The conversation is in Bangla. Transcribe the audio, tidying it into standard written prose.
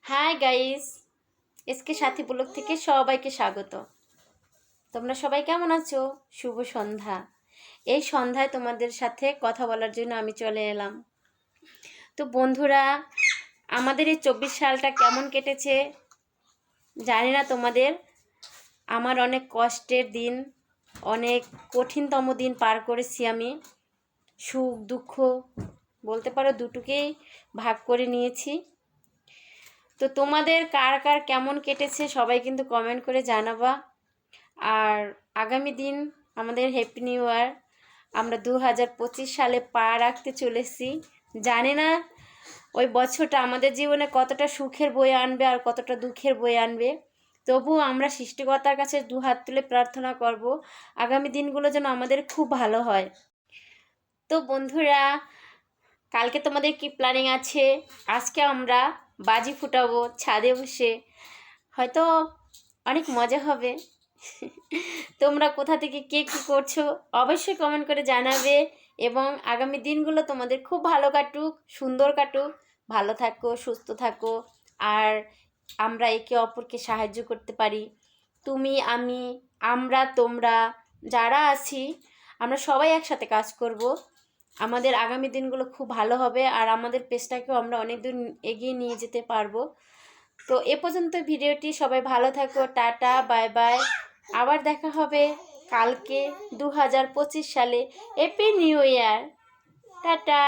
হাই গাইস, এসকে সাথী ব্লগ থেকে সবাইকে স্বাগত। তোমরা সবাই কেমন আছো? শুভ সন্ধ্যা। এই সন্ধ্যায় তোমাদের সাথে কথা বলার জন্য আমি চলে এলাম। তো বন্ধুরা, আমাদের এই 24 সালটা কেমন কেটেছে জানি না তোমাদের। আমার অনেক কষ্টের দিন, অনেক কঠিনতম দিন পার করেছি আমি। সুখ দুঃখ বলতে পারো দুটোকেই ভাগ করে নিয়েছি। তো তোমাদের কার কার কেমন কেটেছে সবাই কিন্তু কমেন্ট করে জানাবা। আর আগামী দিন আমাদের হ্যাপি নিউ ইয়ার। আমরা 2025 সালে পা রাখতে চলেছি। জানি না ওই বছরটা আমাদের জীবনে কতটা সুখের বয়ে আনবে আর কতটা দুঃখের বয়ে আনবে। তবুও আমরা সৃষ্টিকর্তার কাছে দুহাত তুলে প্রার্থনা করব আগামী দিনগুলো যেন আমাদের খুব ভালো হয়। তো বন্ধুরা, কালকে তোমাদের কি প্ল্যানিং আছে? আজকে আমরা বাজি ফুটাবো ছাদে বসে, হয়তো অনেক মজা হবে। তোমরা কোথা থেকে কে কী করছো অবশ্যই কমেন্ট করে জানাবে। এবং আগামী দিনগুলো তোমাদের খুব ভালো কাটুক, সুন্দর কাটুক। ভালো থাকো, সুস্থ থাকো, আর আমরা একে অপরকে সাহায্য করতে পারি। তুমি, আমি, আমরা, তোমরা যারা আছি, আমরা সবাই একসাথে কাজ করব। আমাদের আগামী দিনগুলো খুব ভালো হবে আর আমাদের পেজটাকেও আমরা অনেক দূর এগিয়ে নিয়ে যেতে পারবো। তো এ পর্যন্ত ভিডিওটি, সবাই ভালো থাকো, টাটা, বাই বাই। আবার দেখা হবে কালকে 2025 সালে। Happy new year, tata.